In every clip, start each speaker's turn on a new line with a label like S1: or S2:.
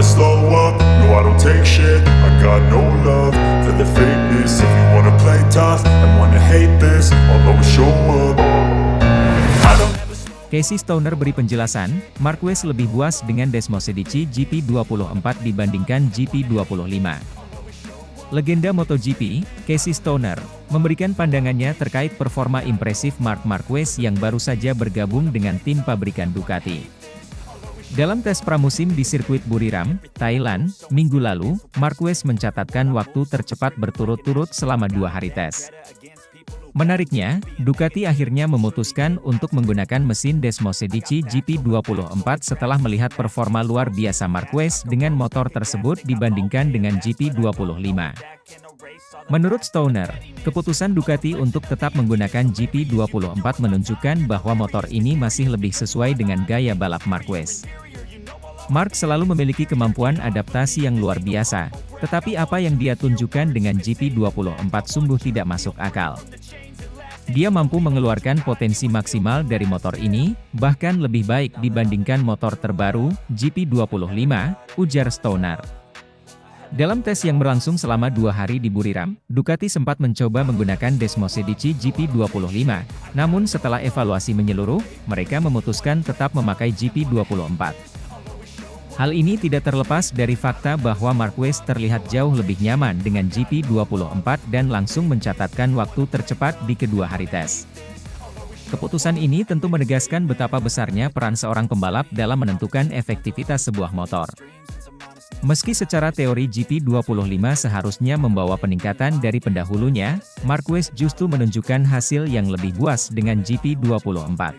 S1: slow up, no I don't take shit. I got no love for the fakeness. If you wanna play tough and wanna hate this, I'll always show up. I don't
S2: Casey Stoner beri penjelasan, Marquez lebih puas dengan Desmosedici GP24 dibandingkan GP25. Legenda MotoGP, Casey Stoner, memberikan pandangannya terkait performa impresif Marc Marquez yang baru saja bergabung dengan tim pabrikan Ducati. Dalam tes pramusim di sirkuit Buriram, Thailand, minggu lalu, Marquez mencatatkan waktu tercepat berturut-turut selama 2 hari tes. Menariknya, Ducati akhirnya memutuskan untuk menggunakan mesin Desmosedici GP24 setelah melihat performa luar biasa Marquez dengan motor tersebut dibandingkan dengan GP25. Menurut Stoner, keputusan Ducati untuk tetap menggunakan GP24 menunjukkan bahwa motor ini masih lebih sesuai dengan gaya balap Marquez. Marc selalu memiliki kemampuan adaptasi yang luar biasa, tetapi apa yang dia tunjukkan dengan GP24 sungguh tidak masuk akal. Dia mampu mengeluarkan potensi maksimal dari motor ini, bahkan lebih baik dibandingkan motor terbaru, GP25, ujar Stoner. Dalam tes yang berlangsung selama 2 hari di Buriram, Ducati sempat mencoba menggunakan Desmosedici GP25, namun setelah evaluasi menyeluruh, mereka memutuskan tetap memakai GP24. Hal ini tidak terlepas dari fakta bahwa Marquez terlihat jauh lebih nyaman dengan GP24 dan langsung mencatatkan waktu tercepat di kedua hari tes. Keputusan ini tentu menegaskan betapa besarnya peran seorang pembalap dalam menentukan efektivitas sebuah motor. Meski secara teori GP25 seharusnya membawa peningkatan dari pendahulunya, Marquez justru menunjukkan hasil yang lebih puas dengan GP24.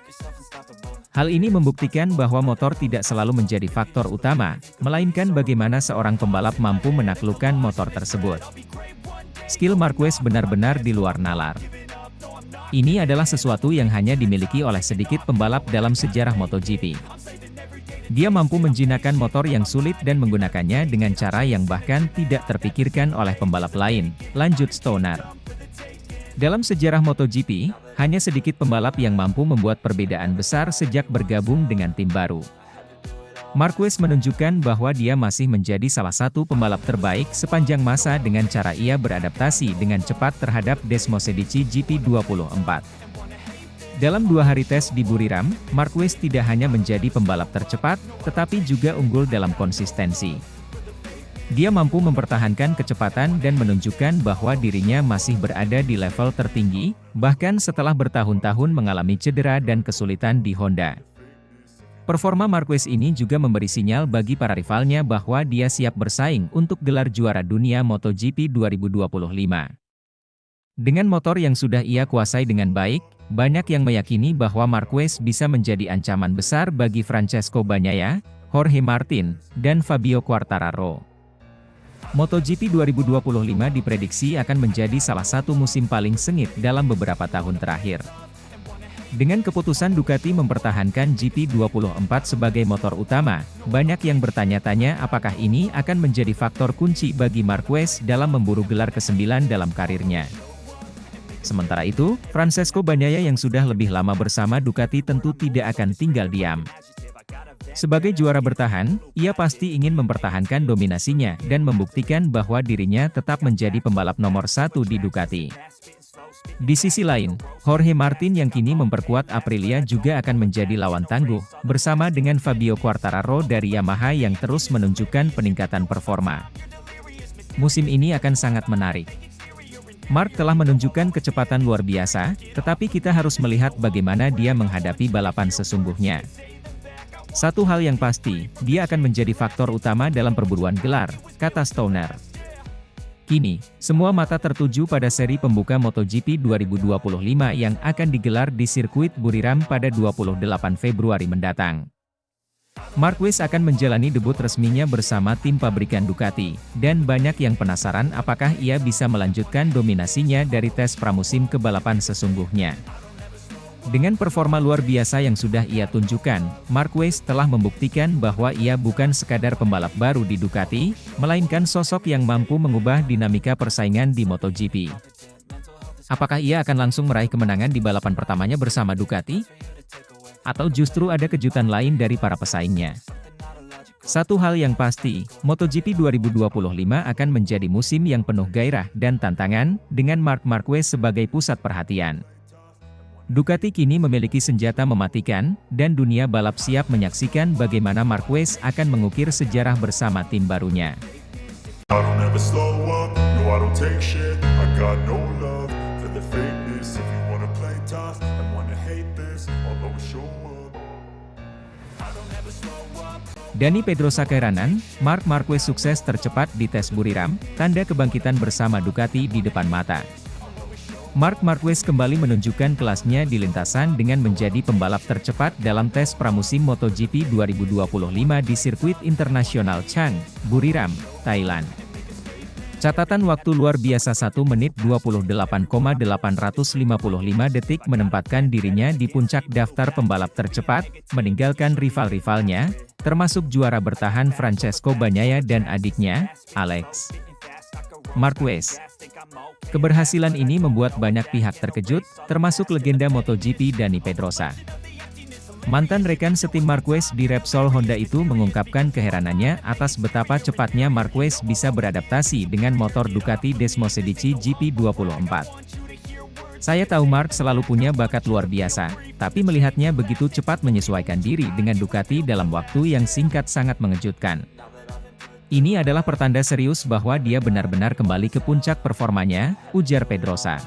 S2: Hal ini membuktikan bahwa motor tidak selalu menjadi faktor utama, melainkan bagaimana seorang pembalap mampu menaklukkan motor tersebut. Skill Marquez benar-benar di luar nalar. Ini adalah sesuatu yang hanya dimiliki oleh sedikit pembalap dalam sejarah MotoGP. Dia mampu menjinakkan motor yang sulit dan menggunakannya dengan cara yang bahkan tidak terpikirkan oleh pembalap lain, lanjut Stoner. Dalam sejarah MotoGP, hanya sedikit pembalap yang mampu membuat perbedaan besar sejak bergabung dengan tim baru. Marquez menunjukkan bahwa dia masih menjadi salah satu pembalap terbaik sepanjang masa dengan cara ia beradaptasi dengan cepat terhadap Desmosedici GP24. Dalam 2 hari tes di Buriram, Marquez tidak hanya menjadi pembalap tercepat, tetapi juga unggul dalam konsistensi. Dia mampu mempertahankan kecepatan dan menunjukkan bahwa dirinya masih berada di level tertinggi, bahkan setelah bertahun-tahun mengalami cedera dan kesulitan di Honda. Performa Marquez ini juga memberi sinyal bagi para rivalnya bahwa dia siap bersaing untuk gelar juara dunia MotoGP 2025. Dengan motor yang sudah ia kuasai dengan baik, banyak yang meyakini bahwa Marquez bisa menjadi ancaman besar bagi Francesco Bagnaia, Jorge Martin, dan Fabio Quartararo. MotoGP 2025 diprediksi akan menjadi salah satu musim paling sengit dalam beberapa tahun terakhir. Dengan keputusan Ducati mempertahankan GP24 sebagai motor utama, banyak yang bertanya-tanya apakah ini akan menjadi faktor kunci bagi Marquez dalam memburu gelar ke-9 dalam karirnya. Sementara itu, Francesco Bagnaia yang sudah lebih lama bersama Ducati tentu tidak akan tinggal diam. Sebagai juara bertahan, ia pasti ingin mempertahankan dominasinya dan membuktikan bahwa dirinya tetap menjadi pembalap nomor 1 di Ducati. Di sisi lain, Jorge Martin yang kini memperkuat Aprilia juga akan menjadi lawan tangguh, bersama dengan Fabio Quartararo dari Yamaha yang terus menunjukkan peningkatan performa. Musim ini akan sangat menarik. Marc telah menunjukkan kecepatan luar biasa, tetapi kita harus melihat bagaimana dia menghadapi balapan sesungguhnya. Satu hal yang pasti, dia akan menjadi faktor utama dalam perburuan gelar, kata Stoner. Kini, semua mata tertuju pada seri pembuka MotoGP 2025 yang akan digelar di sirkuit Buriram pada 28 Februari mendatang. Marquez akan menjalani debut resminya bersama tim pabrikan Ducati, dan banyak yang penasaran apakah ia bisa melanjutkan dominasinya dari tes pramusim ke balapan sesungguhnya. Dengan performa luar biasa yang sudah ia tunjukkan, Marquez telah membuktikan bahwa ia bukan sekadar pembalap baru di Ducati, melainkan sosok yang mampu mengubah dinamika persaingan di MotoGP. Apakah ia akan langsung meraih kemenangan di balapan pertamanya bersama Ducati? Atau justru ada kejutan lain dari para pesaingnya? Satu hal yang pasti, MotoGP 2025 akan menjadi musim yang penuh gairah dan tantangan, dengan Marc Marquez sebagai pusat perhatian. Ducati kini memiliki senjata mematikan, dan dunia balap siap menyaksikan bagaimana Marquez akan mengukir sejarah bersama tim barunya.
S1: I don't ever slow up, no I don't take shit. I got no love for the fakeness. If you wanna play tough and wanna hate this, I'll always show up. I don't ever slow up.
S2: Dani Pedrosa keheranan, Marc Marquez sukses tercepat di tes Buriram, tanda kebangkitan bersama Ducati di depan mata. Marc Marquez kembali menunjukkan kelasnya di lintasan dengan menjadi pembalap tercepat dalam tes pramusim MotoGP 2025 di sirkuit internasional Chang, Buriram, Thailand. Catatan waktu luar biasa 1 menit 28,855 detik menempatkan dirinya di puncak daftar pembalap tercepat, meninggalkan rival-rivalnya, termasuk juara bertahan Francesco Bagnaia dan adiknya, Alex Marquez. Keberhasilan ini membuat banyak pihak terkejut, termasuk legenda MotoGP Dani Pedrosa. Mantan rekan setim Marquez di Repsol Honda itu mengungkapkan keheranannya atas betapa cepatnya Marquez bisa beradaptasi dengan motor Ducati Desmosedici GP24. Saya tahu Marc selalu punya bakat luar biasa, tapi melihatnya begitu cepat menyesuaikan diri dengan Ducati dalam waktu yang singkat sangat mengejutkan. Ini adalah pertanda serius bahwa dia benar-benar kembali ke puncak performanya, ujar Pedrosa.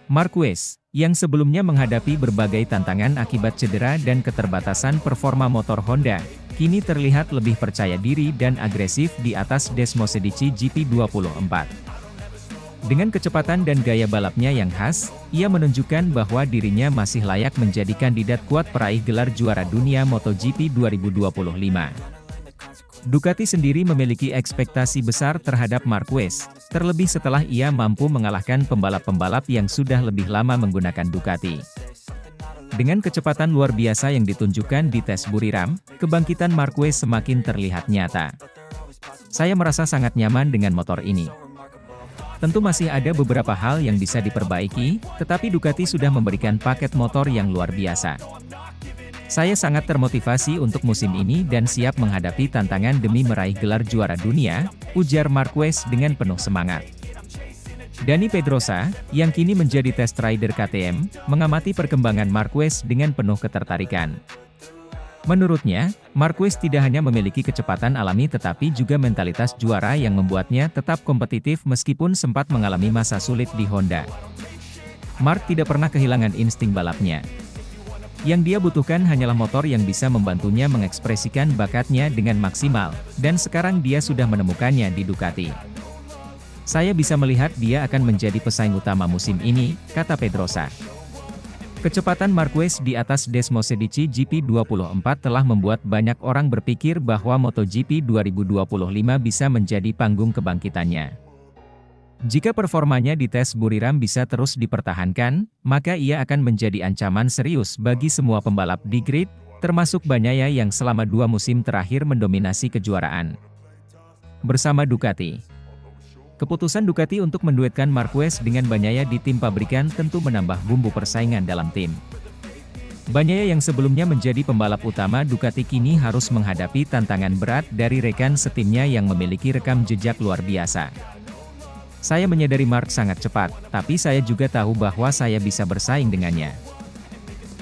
S2: Marquez, yang sebelumnya menghadapi berbagai tantangan akibat cedera dan keterbatasan performa motor Honda, kini terlihat lebih percaya diri dan agresif di atas Desmosedici GP24. Dengan kecepatan dan gaya balapnya yang khas, ia menunjukkan bahwa dirinya masih layak menjadi kandidat kuat peraih gelar juara dunia MotoGP 2025. Ducati sendiri memiliki ekspektasi besar terhadap Marquez, terlebih setelah ia mampu mengalahkan pembalap-pembalap yang sudah lebih lama menggunakan Ducati. Dengan kecepatan luar biasa yang ditunjukkan di tes Buriram, kebangkitan Marquez semakin terlihat nyata. Saya merasa sangat nyaman dengan motor ini. Tentu masih ada beberapa hal yang bisa diperbaiki, tetapi Ducati sudah memberikan paket motor yang luar biasa. Saya sangat termotivasi untuk musim ini dan siap menghadapi tantangan demi meraih gelar juara dunia, ujar Marquez dengan penuh semangat. Dani Pedrosa, yang kini menjadi test rider KTM, mengamati perkembangan Marquez dengan penuh ketertarikan. Menurutnya, Marquez tidak hanya memiliki kecepatan alami tetapi juga mentalitas juara yang membuatnya tetap kompetitif meskipun sempat mengalami masa sulit di Honda. Marc tidak pernah kehilangan insting balapnya. Yang dia butuhkan hanyalah motor yang bisa membantunya mengekspresikan bakatnya dengan maksimal, dan sekarang dia sudah menemukannya di Ducati. Saya bisa melihat dia akan menjadi pesaing utama musim ini, kata Pedrosa. Kecepatan Marquez di atas Desmosedici GP24 telah membuat banyak orang berpikir bahwa MotoGP 2025 bisa menjadi panggung kebangkitannya. Jika performanya di tes Buriram bisa terus dipertahankan, maka ia akan menjadi ancaman serius bagi semua pembalap di grid, termasuk Bagnaia yang selama 2 musim terakhir mendominasi kejuaraan bersama Ducati. Keputusan Ducati untuk menduetkan Marquez dengan Bagnaia di tim pabrikan tentu menambah bumbu persaingan dalam tim. Bagnaia yang sebelumnya menjadi pembalap utama Ducati kini harus menghadapi tantangan berat dari rekan setimnya yang memiliki rekam jejak luar biasa. Saya menyadari Marc sangat cepat, tapi saya juga tahu bahwa saya bisa bersaing dengannya.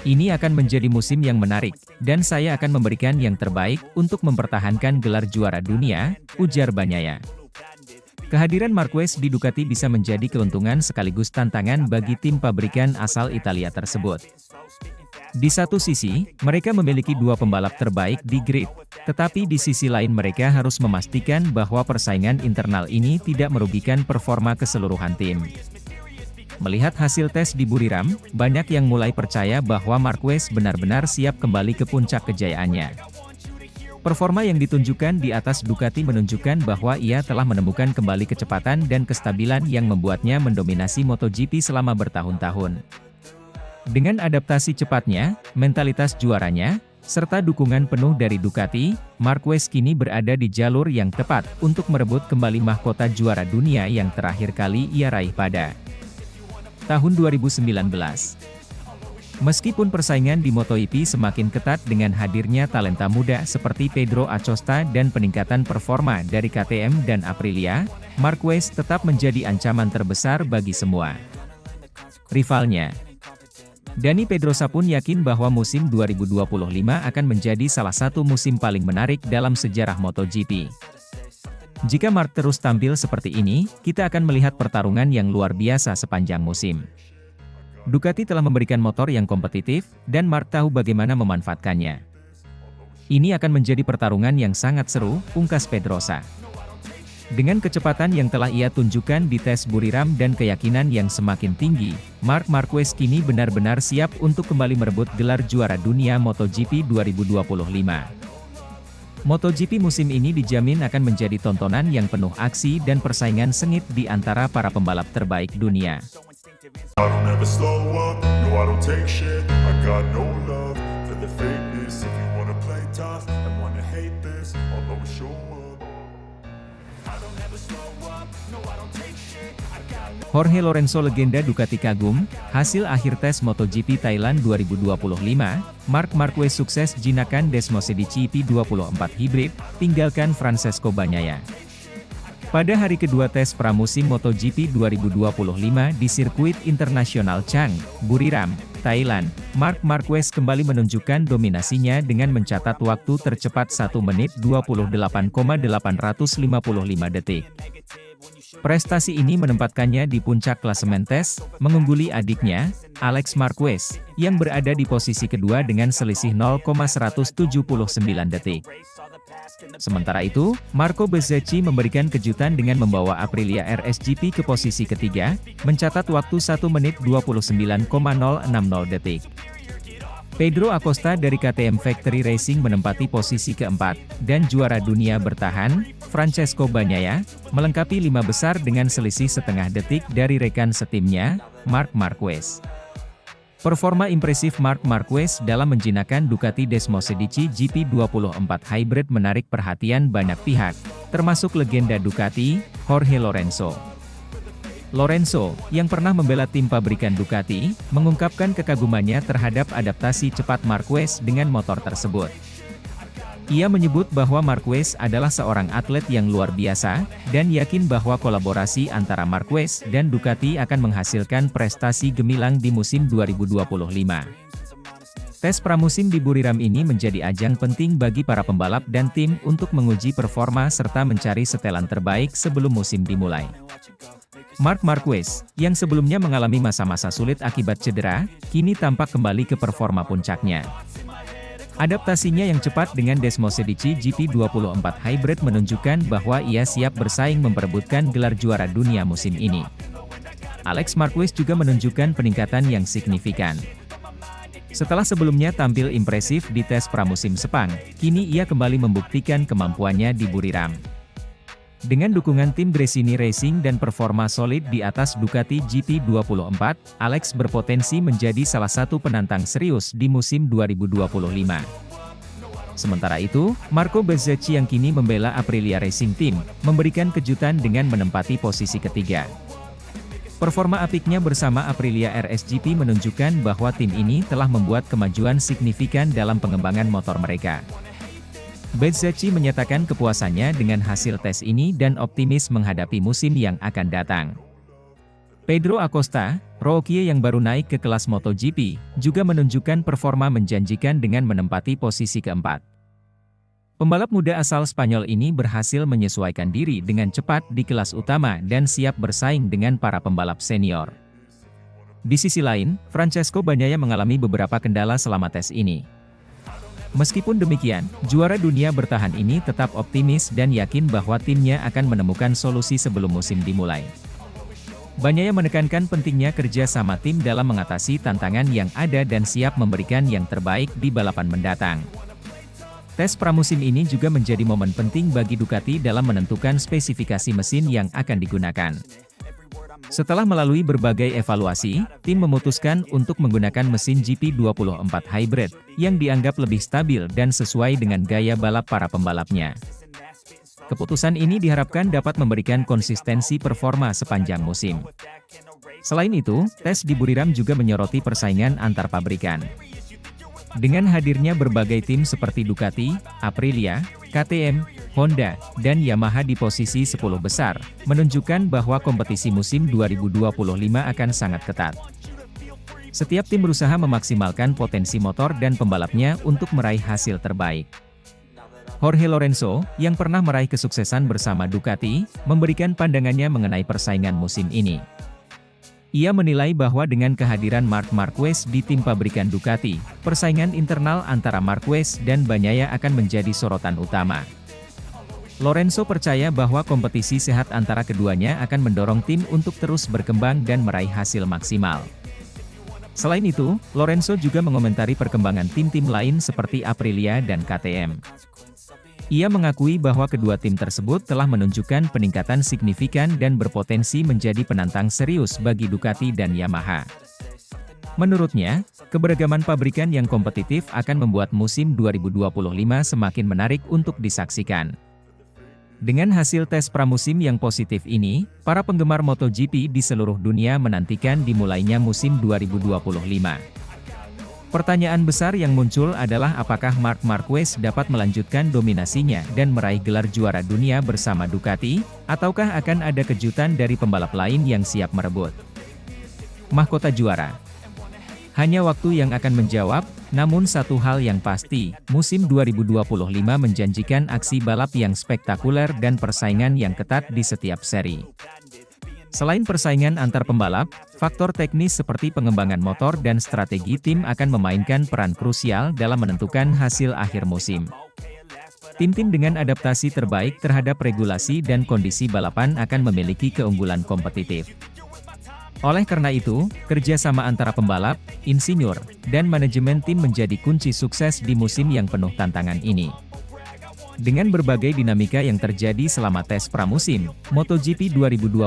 S2: Ini akan menjadi musim yang menarik, dan saya akan memberikan yang terbaik untuk mempertahankan gelar juara dunia, ujar Bagnaia. Kehadiran Marquez di Ducati bisa menjadi keuntungan sekaligus tantangan bagi tim pabrikan asal Italia tersebut. Di satu sisi, mereka memiliki 2 pembalap terbaik di grid, tetapi di sisi lain mereka harus memastikan bahwa persaingan internal ini tidak merugikan performa keseluruhan tim. Melihat hasil tes di Buriram, banyak yang mulai percaya bahwa Marquez benar-benar siap kembali ke puncak kejayaannya. Performa yang ditunjukkan di atas Ducati menunjukkan bahwa ia telah menemukan kembali kecepatan dan kestabilan yang membuatnya mendominasi MotoGP selama bertahun-tahun. Dengan adaptasi cepatnya, mentalitas juaranya, serta dukungan penuh dari Ducati, Marquez kini berada di jalur yang tepat untuk merebut kembali mahkota juara dunia yang terakhir kali ia raih pada tahun 2019. Meskipun persaingan di MotoGP semakin ketat dengan hadirnya talenta muda seperti Pedro Acosta dan peningkatan performa dari KTM dan Aprilia, Marquez tetap menjadi ancaman terbesar bagi semua rivalnya. Dani Pedrosa pun yakin bahwa musim 2025 akan menjadi salah satu musim paling menarik dalam sejarah MotoGP. Jika Marc terus tampil seperti ini, kita akan melihat pertarungan yang luar biasa sepanjang musim. Ducati telah memberikan motor yang kompetitif, dan Marc tahu bagaimana memanfaatkannya. Ini akan menjadi pertarungan yang sangat seru, ungkas Pedrosa. Dengan kecepatan yang telah ia tunjukkan di tes Buriram dan keyakinan yang semakin tinggi, Marc Marquez kini benar-benar siap untuk kembali merebut gelar juara dunia MotoGP 2025. MotoGP musim ini dijamin akan menjadi tontonan yang penuh aksi dan persaingan sengit di antara para pembalap terbaik dunia.
S1: I don't ever slow up, no I don't take shit. I got no love for the fakeness. If you wanna play tough and wanna hate this, I'll always show up. I don't ever slow up, no I don't take shit. I got no.
S2: Jorge Lorenzo legenda Ducati kagum, hasil akhir tes MotoGP Thailand 2025, Marc Marquez sukses jinakan Desmosedici P24 Hybrid, tinggalkan Francesco Bagnaia. Pada hari kedua tes pramusim MotoGP 2025 di sirkuit internasional Chang, Buriram, Thailand, Marc Marquez kembali menunjukkan dominasinya dengan mencatat waktu tercepat 1 menit 28,855 detik. Prestasi ini menempatkannya di puncak klasemen tes, mengungguli adiknya, Alex Marquez, yang berada di posisi kedua dengan selisih 0,179 detik. Sementara itu, Marco Bezzecchi memberikan kejutan dengan membawa Aprilia RS GP ke posisi ketiga, mencatat waktu 1 menit 29,060 detik. Pedro Acosta dari KTM Factory Racing menempati posisi keempat, dan juara dunia bertahan, Francesco Bagnaia, melengkapi 5 besar dengan selisih setengah detik dari rekan setimnya, Marc Marquez. Performa impresif Marc Marquez dalam menjinakkan Ducati Desmosedici GP24 Hybrid menarik perhatian banyak pihak, termasuk legenda Ducati, Jorge Lorenzo. Lorenzo, yang pernah membela tim pabrikan Ducati, mengungkapkan kekagumannya terhadap adaptasi cepat Marquez dengan motor tersebut. Ia menyebut bahwa Marquez adalah seorang atlet yang luar biasa, dan yakin bahwa kolaborasi antara Marquez dan Ducati akan menghasilkan prestasi gemilang di musim 2025. Tes pramusim di Buriram ini menjadi ajang penting bagi para pembalap dan tim untuk menguji performa serta mencari setelan terbaik sebelum musim dimulai. Marc Marquez, yang sebelumnya mengalami masa-masa sulit akibat cedera, kini tampak kembali ke performa puncaknya. Adaptasinya yang cepat dengan Desmosedici GP24 Hybrid menunjukkan bahwa ia siap bersaing memperebutkan gelar juara dunia musim ini. Alex Marquez juga menunjukkan peningkatan yang signifikan. Setelah sebelumnya tampil impresif di tes pramusim Sepang, kini ia kembali membuktikan kemampuannya di Buriram. Dengan dukungan tim Gresini Racing dan performa solid di atas Ducati GP24, Alex berpotensi menjadi salah satu penantang serius di musim 2025. Sementara itu, Marco Bezzecchi yang kini membela Aprilia Racing Team, memberikan kejutan dengan menempati posisi ketiga. Performa apiknya bersama Aprilia RS GP menunjukkan bahwa tim ini telah membuat kemajuan signifikan dalam pengembangan motor mereka. Bezzecchi menyatakan kepuasannya dengan hasil tes ini dan optimis menghadapi musim yang akan datang. Pedro Acosta, rookie yang baru naik ke kelas MotoGP, juga menunjukkan performa menjanjikan dengan menempati posisi keempat. Pembalap muda asal Spanyol ini berhasil menyesuaikan diri dengan cepat di kelas utama dan siap bersaing dengan para pembalap senior. Di sisi lain, Francesco Bagnaia mengalami beberapa kendala selama tes ini. Meskipun demikian, juara dunia bertahan ini tetap optimis dan yakin bahwa timnya akan menemukan solusi sebelum musim dimulai. Bagnaia menekankan pentingnya kerja sama tim dalam mengatasi tantangan yang ada dan siap memberikan yang terbaik di balapan mendatang. Tes pramusim ini juga menjadi momen penting bagi Ducati dalam menentukan spesifikasi mesin yang akan digunakan. Setelah melalui berbagai evaluasi, tim memutuskan untuk menggunakan mesin GP24 Hybrid, yang dianggap lebih stabil dan sesuai dengan gaya balap para pembalapnya. Keputusan ini diharapkan dapat memberikan konsistensi performa sepanjang musim. Selain itu, tes di Buriram juga menyoroti persaingan antar pabrikan. Dengan hadirnya berbagai tim seperti Ducati, Aprilia, KTM, Honda, dan Yamaha di posisi 10 besar, menunjukkan bahwa kompetisi musim 2025 akan sangat ketat. Setiap tim berusaha memaksimalkan potensi motor dan pembalapnya untuk meraih hasil terbaik. Jorge Lorenzo, yang pernah meraih kesuksesan bersama Ducati, memberikan pandangannya mengenai persaingan musim ini. Ia menilai bahwa dengan kehadiran Marc Marquez di tim pabrikan Ducati, persaingan internal antara Marquez dan Bagnaia akan menjadi sorotan utama. Lorenzo percaya bahwa kompetisi sehat antara keduanya akan mendorong tim untuk terus berkembang dan meraih hasil maksimal. Selain itu, Lorenzo juga mengomentari perkembangan tim-tim lain seperti Aprilia dan KTM. Ia mengakui bahwa kedua tim tersebut telah menunjukkan peningkatan signifikan dan berpotensi menjadi penantang serius bagi Ducati dan Yamaha. Menurutnya, keberagaman pabrikan yang kompetitif akan membuat musim 2025 semakin menarik untuk disaksikan. Dengan hasil tes pramusim yang positif ini, para penggemar MotoGP di seluruh dunia menantikan dimulainya musim 2025. Pertanyaan besar yang muncul adalah apakah Marc Marquez dapat melanjutkan dominasinya dan meraih gelar juara dunia bersama Ducati, ataukah akan ada kejutan dari pembalap lain yang siap merebut mahkota juara? Hanya waktu yang akan menjawab, namun satu hal yang pasti, musim 2025 menjanjikan aksi balap yang spektakuler dan persaingan yang ketat di setiap seri. Selain persaingan antar pembalap, faktor teknis seperti pengembangan motor dan strategi tim akan memainkan peran krusial dalam menentukan hasil akhir musim. Tim-tim dengan adaptasi terbaik terhadap regulasi dan kondisi balapan akan memiliki keunggulan kompetitif. Oleh karena itu, kerjasama antara pembalap, insinyur, dan manajemen tim menjadi kunci sukses di musim yang penuh tantangan ini. Dengan berbagai dinamika yang terjadi selama tes pramusim, MotoGP 2025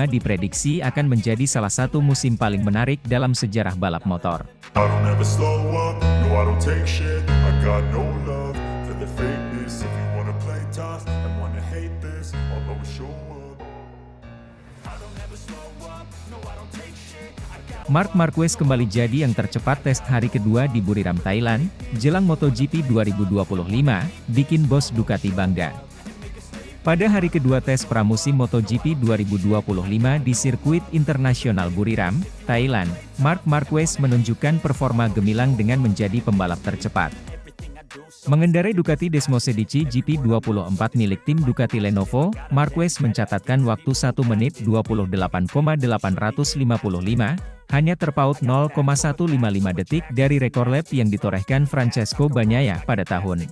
S2: diprediksi akan menjadi salah satu musim paling menarik dalam sejarah balap motor.
S1: I don't ever slow up, no I don't take shit. I got no love for the fakeness. If you wanna play tough and wanna hate this, I'll always show up. I don't ever slow up, no I don't take shit.
S2: Marc Marquez kembali jadi yang tercepat tes hari kedua di Buriram, Thailand, jelang MotoGP 2025, bikin bos Ducati bangga. Pada hari kedua tes pramusim MotoGP 2025 di sirkuit internasional Buriram, Thailand, Marc Marquez menunjukkan performa gemilang dengan menjadi pembalap tercepat. Mengendarai Ducati Desmosedici GP24 milik tim Ducati Lenovo, Marquez mencatatkan waktu 1 menit 28,855, hanya terpaut 0,155 detik dari rekor lap yang ditorehkan Francesco Bagnaia pada tahun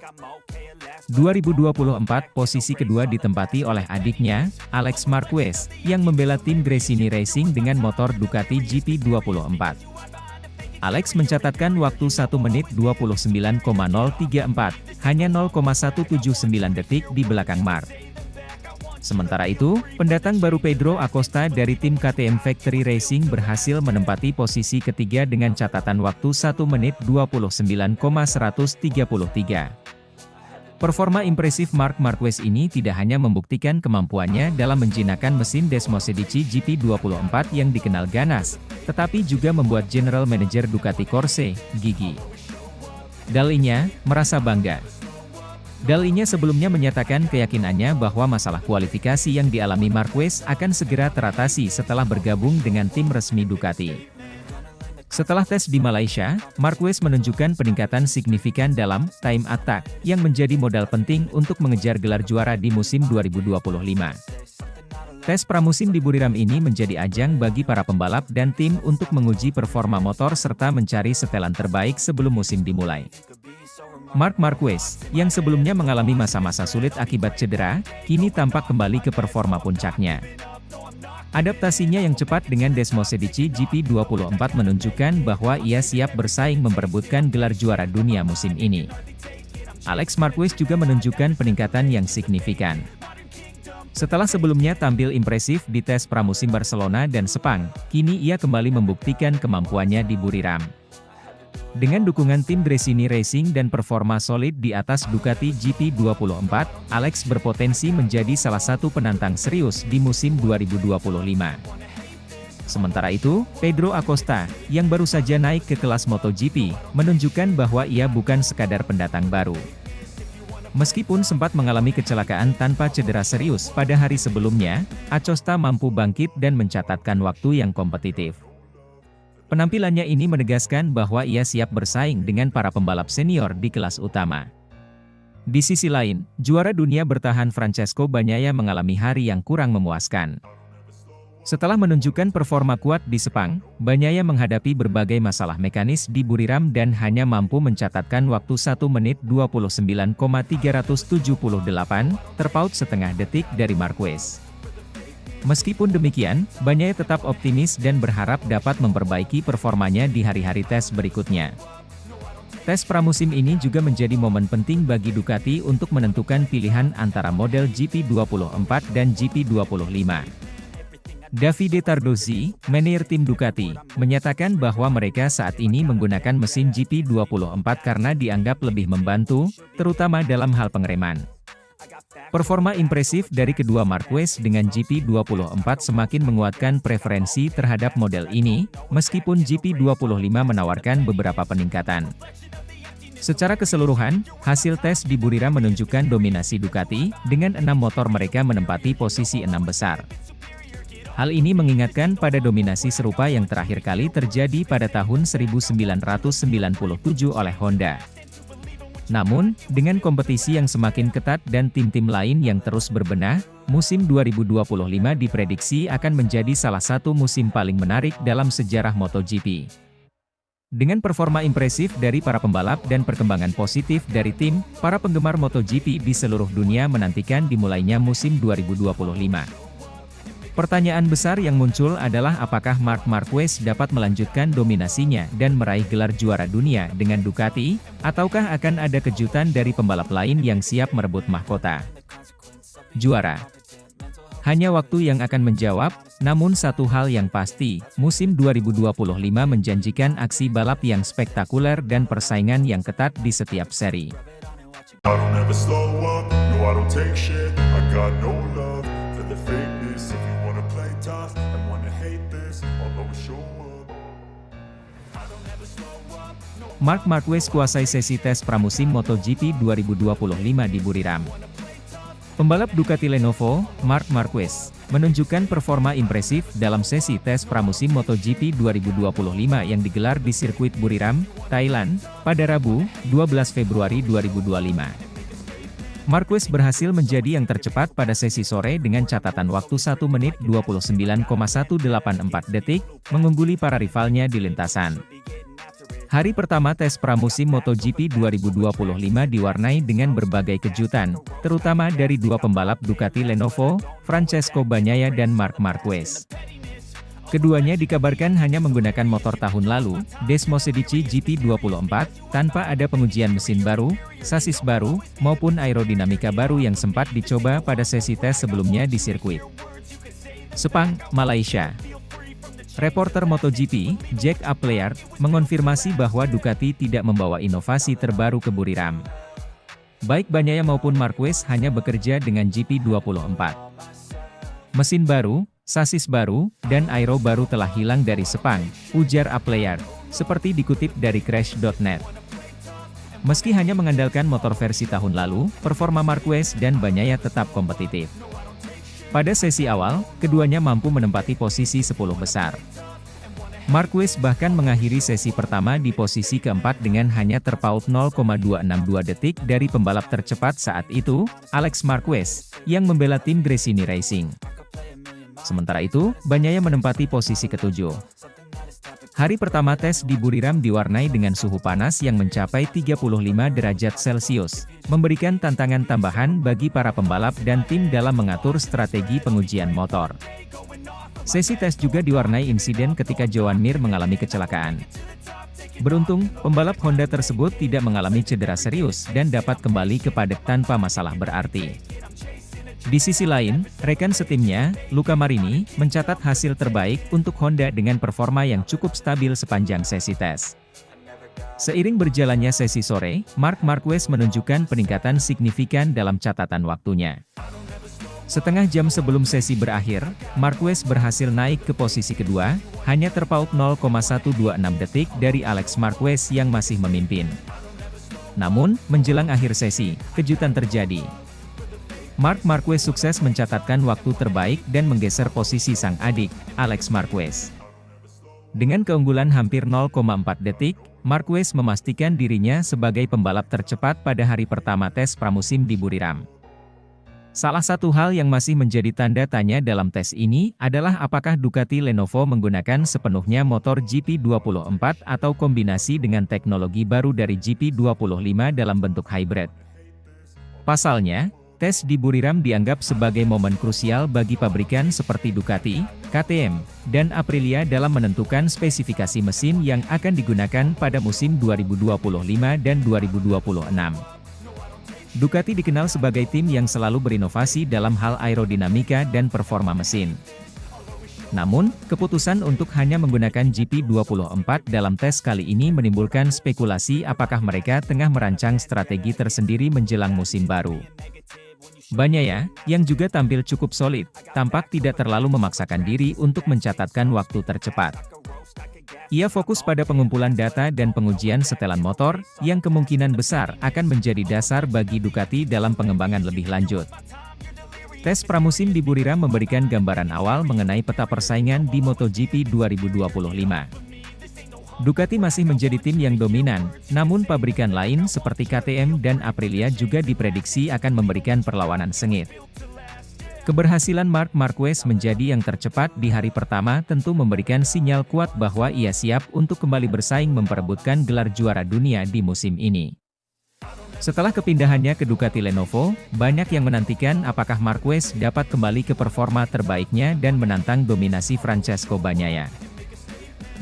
S2: 2024. Posisi kedua ditempati oleh adiknya, Alex Marquez, yang membela tim Gresini Racing dengan motor Ducati GP24. Alex mencatatkan waktu 1 menit 29,034, hanya 0,179 detik di belakang Marc. Sementara itu, pendatang baru Pedro Acosta dari tim KTM Factory Racing berhasil menempati posisi ketiga dengan catatan waktu 1 menit 29,133. Performa impresif Marc Marquez ini tidak hanya membuktikan kemampuannya dalam menjinakkan mesin Desmosedici GP24 yang dikenal ganas, tetapi juga membuat General Manager Ducati Corse, Gigi Dall'Igna, merasa bangga. Dall'Igna sebelumnya menyatakan keyakinannya bahwa masalah kualifikasi yang dialami Marquez akan segera teratasi setelah bergabung dengan tim resmi Ducati. Setelah tes di Malaysia, Marquez menunjukkan peningkatan signifikan dalam time attack, yang menjadi modal penting untuk mengejar gelar juara di musim 2025. Tes pramusim di Buriram ini menjadi ajang bagi para pembalap dan tim untuk menguji performa motor serta mencari setelan terbaik sebelum musim dimulai. Marc Marquez, yang sebelumnya mengalami masa-masa sulit akibat cedera, kini tampak kembali ke performa puncaknya. Adaptasinya yang cepat dengan Desmosedici GP24 menunjukkan bahwa ia siap bersaing memperebutkan gelar juara dunia musim ini. Alex Marquez juga menunjukkan peningkatan yang signifikan. Setelah sebelumnya tampil impresif di tes pramusim Barcelona dan Sepang, kini ia kembali membuktikan kemampuannya di Buriram. Dengan dukungan tim Gresini Racing dan performa solid di atas Ducati GP24, Alex berpotensi menjadi salah satu penantang serius di musim 2025. Sementara itu, Pedro Acosta, yang baru saja naik ke kelas MotoGP, menunjukkan bahwa ia bukan sekadar pendatang baru. Meskipun sempat mengalami kecelakaan tanpa cedera serius pada hari sebelumnya, Acosta mampu bangkit dan mencatatkan waktu yang kompetitif. Penampilannya ini menegaskan bahwa ia siap bersaing dengan para pembalap senior di kelas utama. Di sisi lain, juara dunia bertahan Francesco Bagnaia mengalami hari yang kurang memuaskan. Setelah menunjukkan performa kuat di Sepang, Bagnaia menghadapi berbagai masalah mekanis di Buriram dan hanya mampu mencatatkan waktu 1 menit 29,378, terpaut setengah detik dari Marquez. Meskipun demikian, Bagnaia tetap optimis dan berharap dapat memperbaiki performanya di hari-hari tes berikutnya. Tes pramusim ini juga menjadi momen penting bagi Ducati untuk menentukan pilihan antara model GP24 dan GP25. Davide Tardozzi, manajer tim Ducati, menyatakan bahwa mereka saat ini menggunakan mesin GP24 karena dianggap lebih membantu, terutama dalam hal pengereman. Performa impresif dari kedua Marquez dengan GP24 semakin menguatkan preferensi terhadap model ini, meskipun GP25 menawarkan beberapa peningkatan. Secara keseluruhan, hasil tes di Buriram menunjukkan dominasi Ducati, dengan 6 motor mereka menempati posisi 6 besar. Hal ini mengingatkan pada dominasi serupa yang terakhir kali terjadi pada tahun 1997 oleh Honda. Namun, dengan kompetisi yang semakin ketat dan tim-tim lain yang terus berbenah, musim 2025 diprediksi akan menjadi salah satu musim paling menarik dalam sejarah MotoGP. Dengan performa impresif dari para pembalap dan perkembangan positif dari tim, para penggemar MotoGP di seluruh dunia menantikan dimulainya musim 2025. Pertanyaan besar yang muncul adalah apakah Marc Marquez dapat melanjutkan dominasinya dan meraih gelar juara dunia dengan Ducati, ataukah akan ada kejutan dari pembalap lain yang siap merebut mahkota juara. Hanya waktu yang akan menjawab, namun satu hal yang pasti, musim 2025 menjanjikan aksi balap yang spektakuler dan persaingan yang ketat di setiap seri.
S1: I don't ever slow up, no I don't take shit. I got no love for the fakeness. If you wanna play tough and wanna hate this, I'll always show up.
S2: Marc Marquez kuasai sesi tes pramusim MotoGP 2025 di Buriram. Pembalap Ducati Lenovo, Marc Marquez, menunjukkan performa impresif dalam sesi tes pramusim MotoGP 2025 yang digelar di sirkuit Buriram, Thailand, pada Rabu, 12 Februari 2025. Marquez berhasil menjadi yang tercepat pada sesi sore dengan catatan waktu 1 menit 29,184 detik, mengungguli para rivalnya di lintasan. Hari pertama tes pramusim MotoGP 2025 diwarnai dengan berbagai kejutan, terutama dari dua pembalap Ducati Lenovo, Francesco Bagnaia dan Marc Marquez. Keduanya dikabarkan hanya menggunakan motor tahun lalu, Desmosedici GP24, tanpa ada pengujian mesin baru, sasis baru, maupun aerodinamika baru yang sempat dicoba pada sesi tes sebelumnya di sirkuit Sepang, Malaysia. Reporter MotoGP, Jack Appleyard, mengonfirmasi bahwa Ducati tidak membawa inovasi terbaru ke Buriram. Baik Bagnaia maupun Marquez hanya bekerja dengan GP24. Mesin baru, sasis baru, dan aero baru telah hilang dari Sepang, ujar Appleyard, seperti dikutip dari Crash.net. Meski hanya mengandalkan motor versi tahun lalu, performa Marquez dan Bagnaia tetap kompetitif. Pada sesi awal, keduanya mampu menempati posisi 10 besar. Marquez bahkan mengakhiri sesi pertama di posisi keempat dengan hanya terpaut 0,262 detik dari pembalap tercepat saat itu, Alex Marquez, yang membela tim Gresini Racing. Sementara itu, Bagnaia menempati posisi ketujuh. Hari pertama tes di Buriram diwarnai dengan suhu panas yang mencapai 35 derajat Celcius, memberikan tantangan tambahan bagi para pembalap dan tim dalam mengatur strategi pengujian motor. Sesi tes juga diwarnai insiden ketika Joan Mir mengalami kecelakaan. Beruntung, pembalap Honda tersebut tidak mengalami cedera serius dan dapat kembali ke paddock tanpa masalah berarti. Di sisi lain, rekan setimnya, Luca Marini, mencatat hasil terbaik untuk Honda dengan performa yang cukup stabil sepanjang sesi tes. Seiring berjalannya sesi sore, Marc Marquez menunjukkan peningkatan signifikan dalam catatan waktunya. Setengah jam sebelum sesi berakhir, Marquez berhasil naik ke posisi kedua, hanya terpaut 0,126 detik dari Alex Marquez yang masih memimpin. Namun, menjelang akhir sesi, kejutan terjadi. Marc Marquez sukses mencatatkan waktu terbaik dan menggeser posisi sang adik, Alex Marquez. Dengan keunggulan hampir 0,4 detik, Marquez memastikan dirinya sebagai pembalap tercepat pada hari pertama tes pramusim di Buriram. Salah satu hal yang masih menjadi tanda tanya dalam tes ini adalah apakah Ducati Lenovo menggunakan sepenuhnya motor GP24 atau kombinasi dengan teknologi baru dari GP25 dalam bentuk hybrid. Pasalnya, tes di Buriram dianggap sebagai momen krusial bagi pabrikan seperti Ducati, KTM, dan Aprilia dalam menentukan spesifikasi mesin yang akan digunakan pada musim 2025 dan 2026. Ducati dikenal sebagai tim yang selalu berinovasi dalam hal aerodinamika dan performa mesin. Namun, keputusan untuk hanya menggunakan GP24 dalam tes kali ini menimbulkan spekulasi apakah mereka tengah merancang strategi tersendiri menjelang musim baru. Bagnaia, yang juga tampil cukup solid, tampak tidak terlalu memaksakan diri untuk mencatatkan waktu tercepat. Ia fokus pada pengumpulan data dan pengujian setelan motor, yang kemungkinan besar akan menjadi dasar bagi Ducati dalam pengembangan lebih lanjut. Tes pramusim di Buriram memberikan gambaran awal mengenai peta persaingan di MotoGP 2025. Ducati masih menjadi tim yang dominan, namun pabrikan lain seperti KTM dan Aprilia juga diprediksi akan memberikan perlawanan sengit. Keberhasilan Marc Marquez menjadi yang tercepat di hari pertama tentu memberikan sinyal kuat bahwa ia siap untuk kembali bersaing memperebutkan gelar juara dunia di musim ini. Setelah kepindahannya ke Ducati Lenovo, banyak yang menantikan apakah Marquez dapat kembali ke performa terbaiknya dan menantang dominasi Francesco Bagnaia.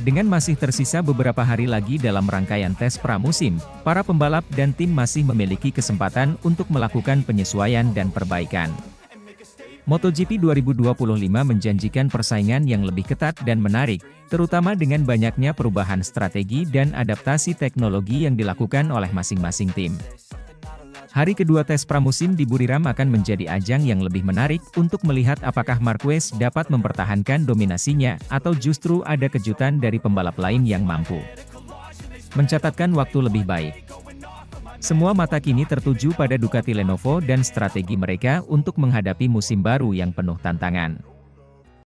S2: Dengan masih tersisa beberapa hari lagi dalam rangkaian tes pramusim, para pembalap dan tim masih memiliki kesempatan untuk melakukan penyesuaian dan perbaikan. MotoGP 2025 menjanjikan persaingan yang lebih ketat dan menarik, terutama dengan banyaknya perubahan strategi dan adaptasi teknologi yang dilakukan oleh masing-masing tim. Hari kedua tes pramusim di Buriram akan menjadi ajang yang lebih menarik untuk melihat apakah Marquez dapat mempertahankan dominasinya atau justru ada kejutan dari pembalap lain yang mampu mencatatkan waktu lebih baik. Semua mata kini tertuju pada Ducati Lenovo dan strategi mereka untuk menghadapi musim baru yang penuh tantangan.